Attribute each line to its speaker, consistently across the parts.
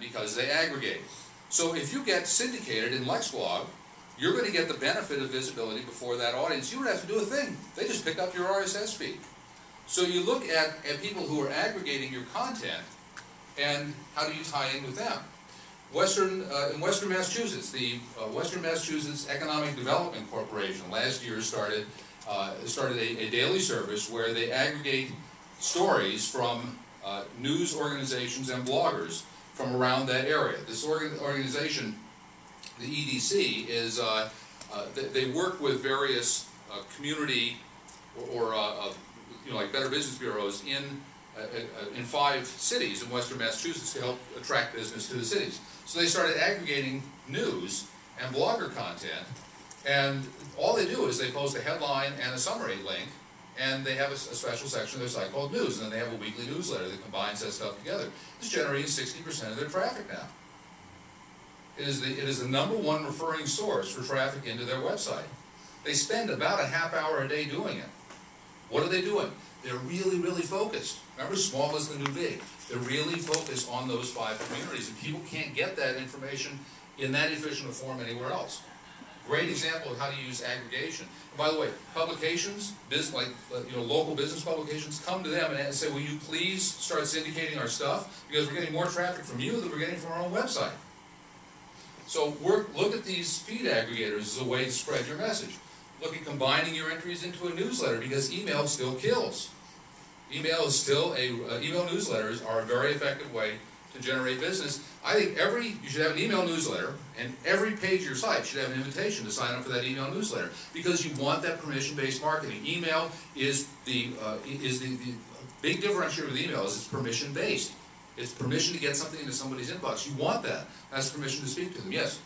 Speaker 1: because they aggregate. So if you get syndicated in LexBlog, you're going to get the benefit of visibility before that audience. You don't have to do a thing. They just pick up your RSS feed. So you look at people who are aggregating your content, and how do you tie in with them? In Western Massachusetts, the Western Massachusetts Economic Development Corporation last year started a daily service where they aggregate stories from news organizations and bloggers from around that area. This organization, the EDC, is they work with various community or like Better Business Bureaus in 5 cities in Western Massachusetts to help attract business to the cities. So they started aggregating news and blogger content, and all they do is they post a headline and a summary link, and they have a special section of their site called News, and then they have a weekly newsletter that combines that stuff together. It's generating 60% of their traffic now. It is the #1 referring source for traffic into their website. They spend about a half hour a day doing it. What are they doing? They're really, really focused. Remember, small is the new big. They're really focused on those 5 communities, and people can't get that information in that efficient a form anywhere else. Great example of how to use aggregation. And by the way, publications, local business publications, come to them and say, will you please start syndicating our stuff? Because we're getting more traffic from you than we're getting from our own website. So look at these feed aggregators as a way to spread your message. Look at combining your entries into a newsletter, because email still kills. Email newsletters are a very effective way to generate business. I think you should have an email newsletter, and every page of your site should have an invitation to sign up for that email newsletter, because you want that permission-based marketing. Email is the big differentiator with email is it's permission-based. It's permission to get something into somebody's inbox. You want that. That's permission to speak to them. Yes?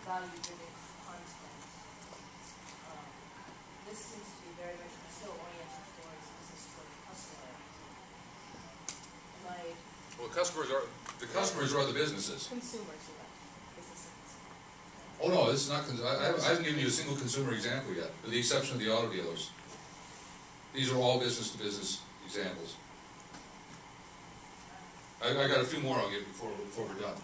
Speaker 2: Value-driven content. This seems to be very much still oriented towards business toward the customer.
Speaker 1: Well, the customers are the businesses.
Speaker 2: Consumers, businesses.
Speaker 1: Oh no, this is not. I haven't given you a single consumer example yet, with the exception of the auto dealers. These are all business-to-business examples. I got a few more I'll give before we're done.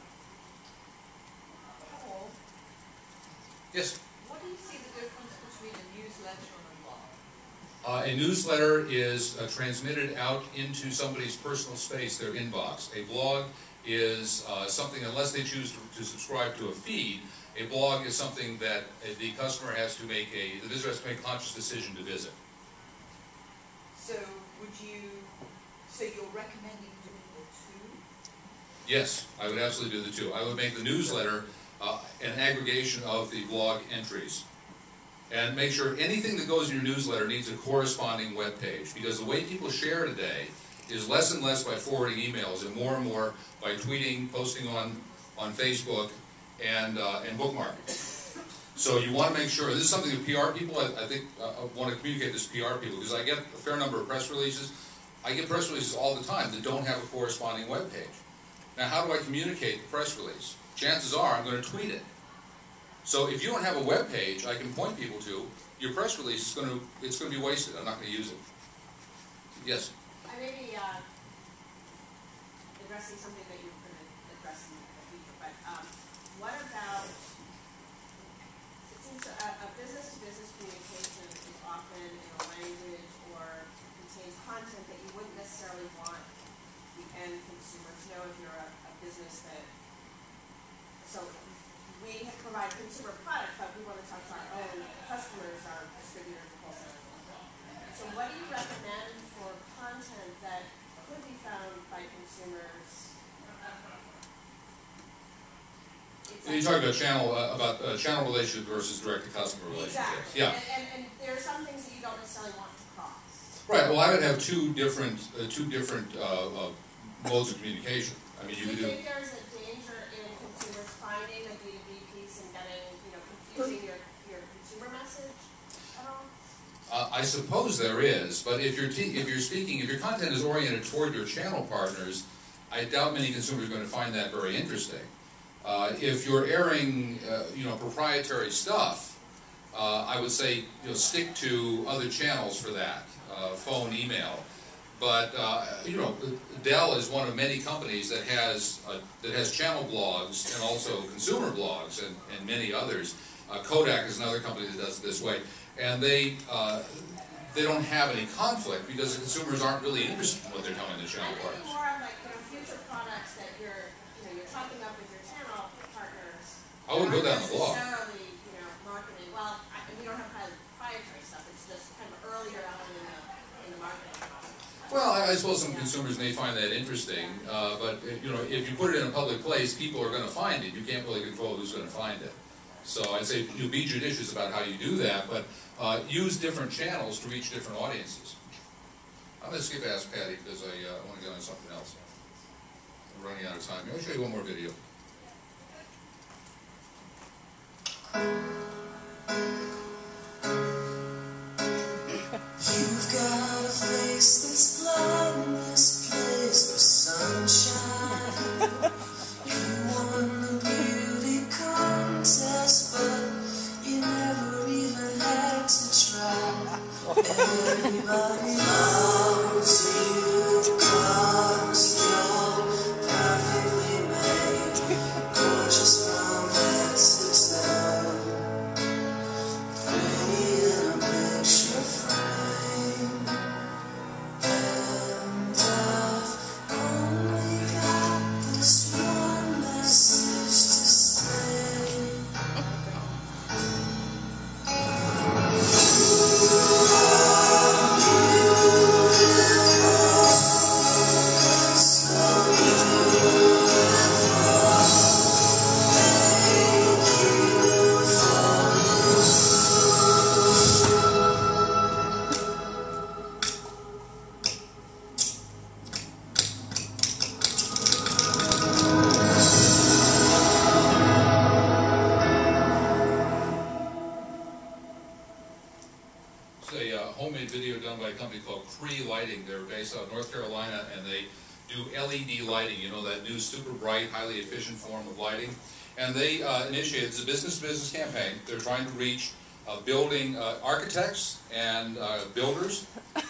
Speaker 1: Yes?
Speaker 2: What do you see the difference between a newsletter and a blog?
Speaker 1: A newsletter is transmitted out into somebody's personal space, their inbox. A blog is something, unless they choose to subscribe to a feed, a blog is something that the customer has to make the visitor has to make a conscious decision to visit.
Speaker 2: So you're recommending doing the 2?
Speaker 1: Yes, I would absolutely do the 2. I would make the newsletter an aggregation of the blog entries. And make sure anything that goes in your newsletter needs a corresponding web page, because the way people share today is less and less by forwarding emails and more by tweeting, posting on Facebook, and bookmarking. So you want to make sure, this is something that PR people, I think, want to communicate this to PR people, because I get a fair number of press releases. I get press releases all the time that don't have a corresponding web page. Now, how do I communicate the press release? Chances are I'm going to tweet it. So if you don't have a web page I can point people to, your press release is going to be wasted. I'm not going to use it. Yes?
Speaker 2: I may be addressing something that you're going to address in the future, but what about, it seems a business-to-business communication is often in a language or contains content that you wouldn't necessarily want the end consumer to know if you're a business that. So we provide consumer products, but we want to talk to our own customers, our distributors, wholesalers. So what do you recommend for content that could be found by consumers?
Speaker 1: You're talking about channel relationship versus direct-to-customer relationships.
Speaker 2: Exactly.
Speaker 1: Yeah.
Speaker 2: And there are some things that you don't necessarily want to cross.
Speaker 1: Right. Well, I would have two different modes of communication. I mean,
Speaker 2: Do you think there's a danger in consumers finding a B2B piece and getting, confusing your consumer message at all?
Speaker 1: I suppose there is, but if your content is oriented toward your channel partners, I doubt many consumers are going to find that very interesting. If you're airing, proprietary stuff, I would say stick to other channels for that, phone, email. But Dell is one of many companies that has channel blogs and also consumer blogs and many others. Kodak is another company that does it this way, and they don't have any conflict because the consumers aren't really interested in what they're telling the channel partners.
Speaker 2: More of like future products that you're talking up with your channel partners.
Speaker 1: I wouldn't go down the blog.
Speaker 2: Necessarily, marketing. Well, we don't have proprietary stuff. It's just kind of earlier on in the marketing process.
Speaker 1: Well, I suppose some consumers may find that interesting, but if you put it in a public place, people are going to find it. You can't really control who's going to find it. So I'd say be judicious about how you do that, but use different channels to reach different audiences. I'm going to skip Ask Patty because I want to get on something else. I'm running out of time. Let me show you one more video.
Speaker 3: You've got a face that's lighting this place with sunshine. You won the beauty contest, but you never even had to try. Everybody loves you, 'cause you're perfectly made, gorgeous from head to toe, pretty in a picture frame, and I've only got this one message to say.
Speaker 1: They're based out of North Carolina, and they do LED lighting, that new super bright, highly efficient form of lighting. And they initiated, it's a business-to-business campaign. They're trying to reach building architects and builders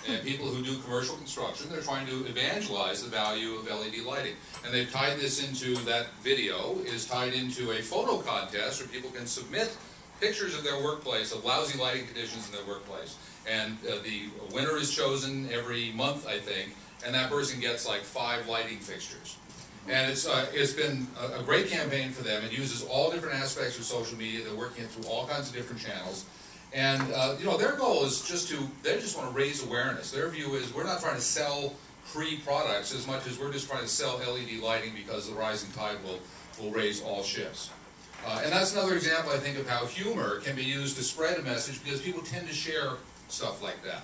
Speaker 1: and people who do commercial construction. They're trying to evangelize the value of LED lighting. And they've tied this into, that video is tied into a photo contest where people can submit pictures of their workplace, of lousy lighting conditions in their workplace. And the winner is chosen every month, I think, and that person gets like 5 lighting fixtures. And it's been a great campaign for them. It uses all different aspects of social media. They're working it through all kinds of different channels. And their goal is they just want to raise awareness. Their view is we're not trying to sell free products as much as we're just trying to sell LED lighting because the rising tide will raise all ships. And that's another example, I think, of how humor can be used to spread a message because people tend to share stuff like that.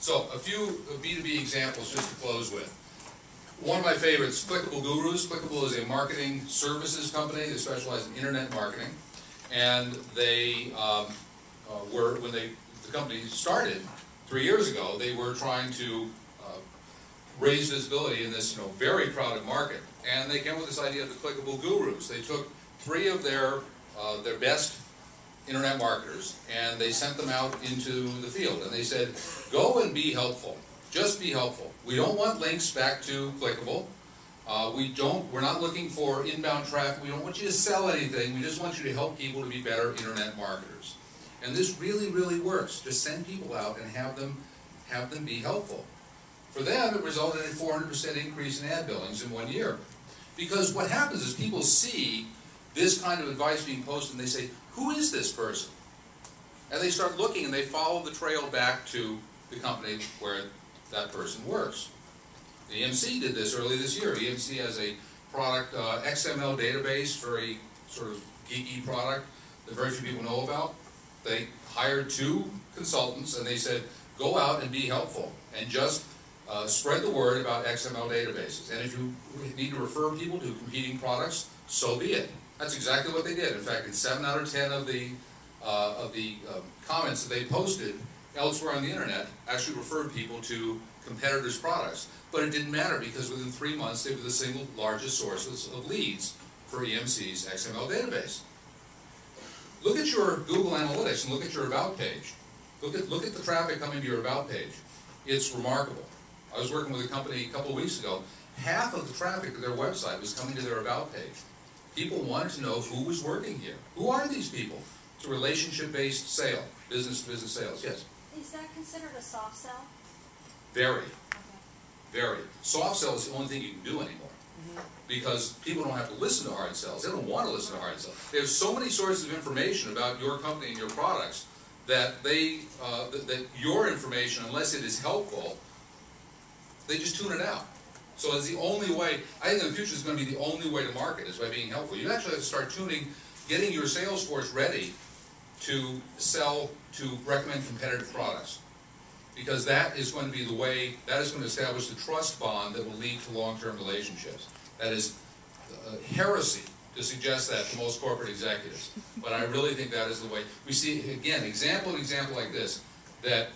Speaker 1: So, a few B2B examples just to close with. One of my favorites, Clickable Gurus. Clickable is a marketing services company that specializes in internet marketing. And they when the company started 3 years ago, they were trying to raise visibility in this very crowded market. And they came with this idea of the Clickable Gurus. They took 3 of their best internet marketers, and they sent them out into the field, and they said, go and be helpful. Just be helpful. We don't want links back to Clickable. We're not looking for inbound traffic. We don't want you to sell anything. We just want you to help people to be better internet marketers. And this really, really works. Just send people out and have them be helpful. For them, it resulted in a 400% increase in ad billings in 1 year. Because what happens is people see this kind of advice being posted, and they say, who is this person? And they start looking, and they follow the trail back to the company where that person works. The EMC did this early this year. EMC has a product, XML database, very sort of geeky product that very few people know about. They hired 2 consultants, and they said, Go out and be helpful, and just spread the word about XML databases. And if you need to refer people to competing products, so be it. That's exactly what they did. In fact, in 7 out of 10 of the comments that they posted elsewhere on the internet actually referred people to competitors' products. But it didn't matter, because within 3 months they were the single largest sources of leads for EMC's XML database. Look at your Google Analytics and look at your About page. Look at the traffic coming to your About page. It's remarkable. I was working with a company a couple of weeks ago. Half of the traffic to their website was coming to their About page. People wanted to know who was working here. Who are these people? It's a relationship-based sale, business-to-business sales. Yes?
Speaker 4: Is that considered a soft sell?
Speaker 1: Very.
Speaker 4: Okay.
Speaker 1: Very. Soft sell is the only thing you can do anymore. Because people don't have to listen to hard sells. They don't want to listen to hard sells. There's so many sources of information about your company and your products that that your information, unless it is helpful, they just tune it out. So it's the only way. I think in the future it's going to be the only way to market is by being helpful. You actually have to start getting your sales force ready to sell, to recommend competitive products. Because that is going to be the way, that is going to establish the trust bond that will lead to long-term relationships. That is heresy to suggest that to most corporate executives. But I really think that is the way. We see, again, example like this, that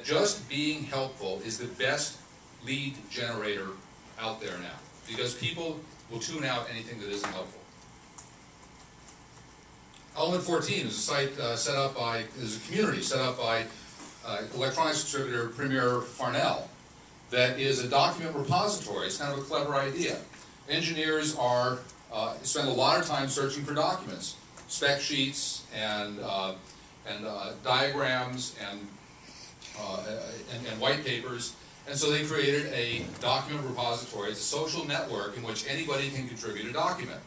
Speaker 1: just being helpful is the best lead generator out there now. Because people will tune out anything that isn't helpful. Element 14 is a site is a community set up by electronics distributor Premier Farnell that is a document repository. It's kind of a clever idea. Engineers spend a lot of time searching for documents, spec sheets and diagrams and white papers. And so they created a document repository. It's a social network in which anybody can contribute a document.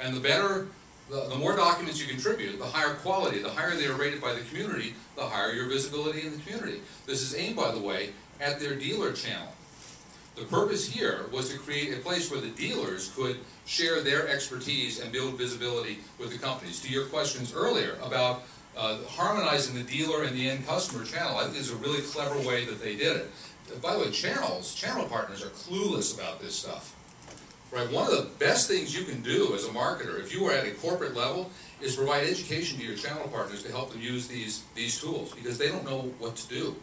Speaker 1: And the more documents you contribute, the higher quality, the higher they are rated by the community, the higher your visibility in the community. This is aimed, by the way, at their dealer channel. The purpose here was to create a place where the dealers could share their expertise and build visibility with the companies. To your questions earlier about harmonizing the dealer and the end customer channel, I think this is a really clever way that they did it. By the way, channel partners are clueless about this stuff. Right? One of the best things you can do as a marketer, if you are at a corporate level, is provide education to your channel partners to help them use these tools, because they don't know what to do.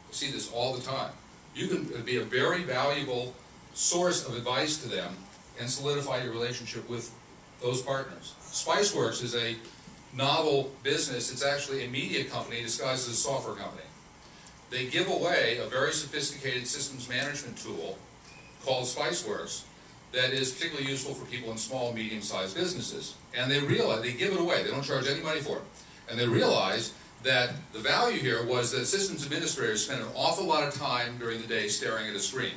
Speaker 1: I see this all the time. You can be a very valuable source of advice to them and solidify your relationship with those partners. Spiceworks is a novel business. It's actually a media company disguised as a software company. They give away a very sophisticated systems management tool called Spiceworks that is particularly useful for people in small and medium-sized businesses. And they realize, they give it away, they don't charge any money for it. And they realize that the value here was that systems administrators spend an awful lot of time during the day staring at a screen.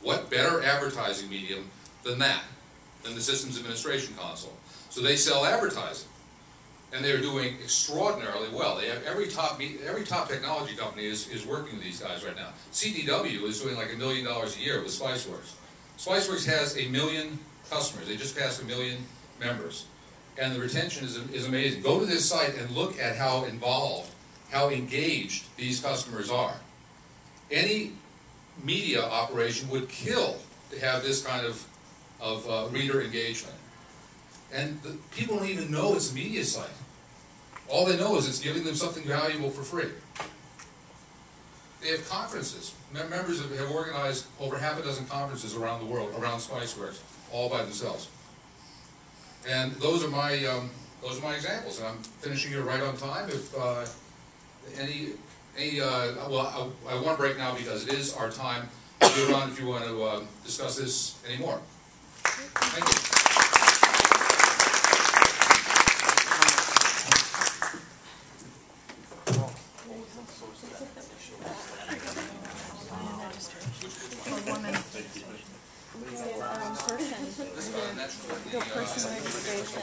Speaker 1: What better advertising medium than that, than the systems administration console? So they sell advertising. And they're doing extraordinarily well. They have every top technology company is working with these guys right now. CDW is doing like $1 million a year with Spiceworks. Spiceworks has 1 million customers. They just passed 1 million members. And the retention is amazing. Go to this site and look at how involved, how engaged these customers are. Any media operation would kill to have this kind of reader engagement. And people don't even know it's a media site. All they know is it's giving them something valuable for free. They have conferences. Members have organized over half a dozen conferences around the world, around Spiceworks, all by themselves. And those are my examples. And I'm finishing here right on time. If well, I want to break now because it is our time. You're on if you want to discuss this anymore. Thank you.
Speaker 4: Person registration.